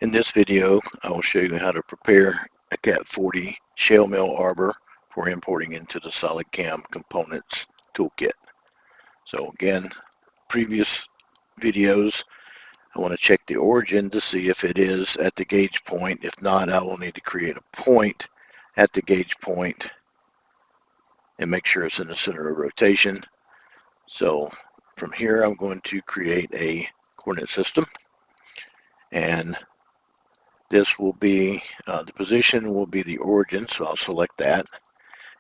In this video, I will show you how to prepare a CAT40 shell mill arbor for importing into the SolidCAM components toolkit. So again, previous videos, I want to check the origin to see if it is at the gauge point. If not, I will need to create a point at the gauge point and make sure it's in the center of rotation. So from here, I'm going to create a coordinate system, and this will be, the position will be the origin, so I'll select that.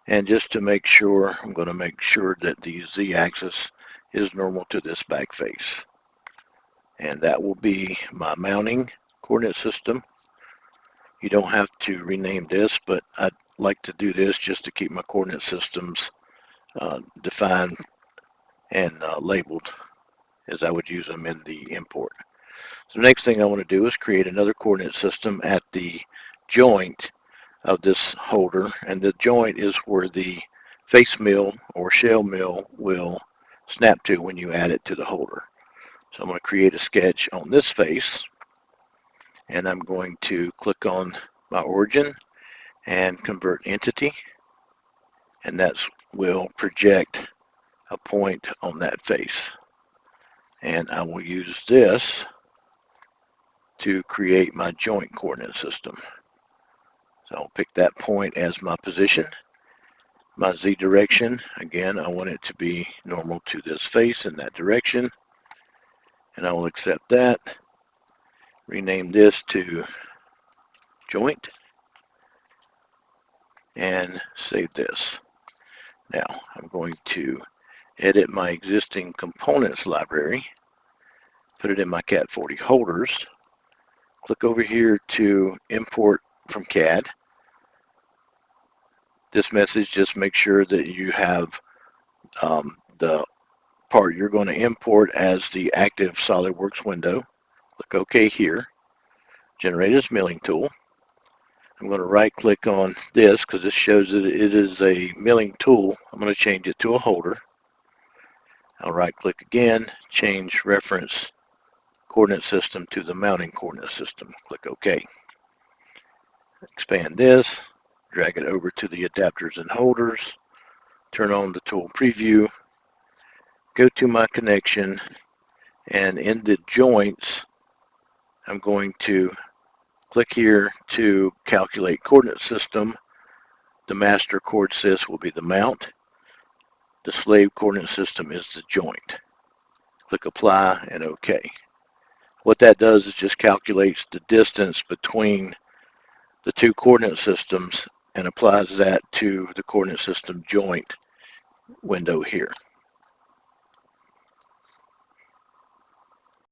And just to make sure, I'm going to make sure that the z-axis is normal to this back face. And that will be my mounting coordinate system. You don't have to rename this, but I'd like to do this just to keep my coordinate systems defined and labeled as I would use them in the import. So the next thing I want to do is create another coordinate system at the joint of this holder, and the joint is where the face mill or shell mill will snap to when you add it to the holder. So I'm going to create a sketch on this face, and I'm going to click on my origin and convert entity, and that will project a point on that face. And I will use this to create my joint coordinate system. So I'll pick that point as my position. My Z direction, again, I want it to be normal to this face in that direction. And I will accept that. Rename this to joint. And save this. Now I'm going to edit my existing components library. Put it in my CAT40 holders. Click over here to import from CAD. This message, just make sure that you have the part you're going to import as the active SolidWorks window. Click OK here. Generate as milling tool. I'm going to right click on this because this shows that it is a milling tool. I'm going to change it to a holder. I'll right click again, change reference coordinate system to the mounting coordinate system. Click OK. Expand this, drag it over to the adapters and holders, turn on the tool preview, go to my connection, and in the joints, I'm going to click here to calculate coordinate system. The master coord sys will be the mount. The slave coordinate system is the joint. Click apply and OK. What that does is just calculates the distance between the two coordinate systems and applies that to the coordinate system joint window here.